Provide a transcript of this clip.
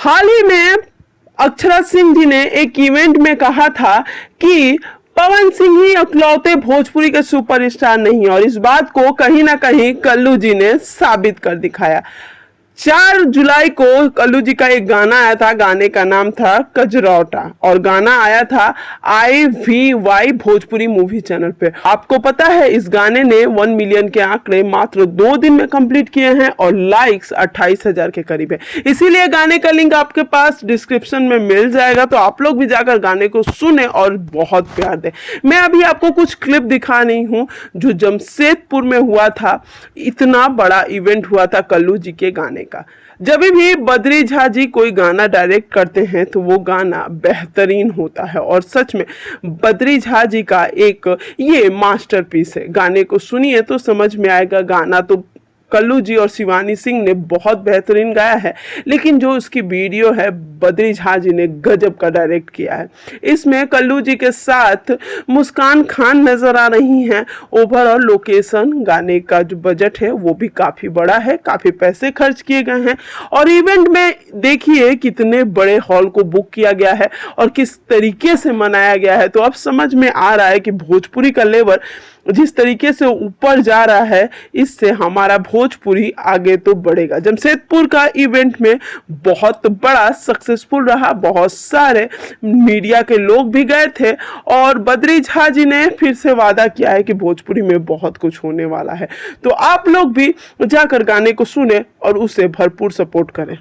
हाल ही में अक्षरा सिंह जी ने एक इवेंट में कहा था कि पवन सिंह ही इकलौते भोजपुरी के सुपरस्टार नहीं, और इस बात को कहीं ना कहीं कल्लू जी ने साबित कर दिखाया। 4 जुलाई को कल्लू जी का एक गाना आया था, गाने का नाम था कजरौटा, और गाना आया था IVY भोजपुरी मूवी चैनल पे। आपको पता है इस गाने ने 1 मिलियन के आंकड़े मात्र 2 दिन में कंप्लीट किए हैं और लाइक्स 28,000 के करीब है। इसीलिए गाने का लिंक आपके पास डिस्क्रिप्शन में मिल जाएगा, तो आप लोग भी जाकर गाने को सुने और बहुत प्यार दें। मैं अभी आपको कुछ क्लिप दिखा रही हूँ जो जमशेदपुर में हुआ था। इतना बड़ा इवेंट हुआ था कल्लू जी के गाने का। जब भी बद्री झा जी कोई गाना डायरेक्ट करते हैं तो वो गाना बेहतरीन होता है, और सच में बद्री झा जी का एक ये मास्टरपीस है। गाने को सुनिए तो समझ में आएगा। गाना तो कल्लू जी और शिवानी सिंह ने बहुत बेहतरीन गाया है, लेकिन जो उसकी वीडियो है बद्री झा जी ने गजब का डायरेक्ट किया है। इसमें कल्लू जी के साथ मुस्कान खान नजर आ रही हैं। ओवरऑल लोकेशन, गाने का जो बजट है वो भी काफी बड़ा है, काफी पैसे खर्च किए गए हैं, और इवेंट में देखिए कितने बड़े हॉल को बुक किया गया है और किस तरीके से मनाया गया है। तो अब समझ में आ रहा है कि भोजपुरी का लेवल जिस तरीके से ऊपर जा रहा है, इससे हमारा भोजपुरी आगे तो बढ़ेगा। जमशेदपुर का इवेंट में बहुत बड़ा सक्सेसफुल रहा, बहुत सारे मीडिया के लोग भी गए थे, और बद्री झा जी ने फिर से वादा किया है कि भोजपुरी में बहुत कुछ होने वाला है। तो आप लोग भी जाकर गाने को सुने और उसे भरपूर सपोर्ट करें।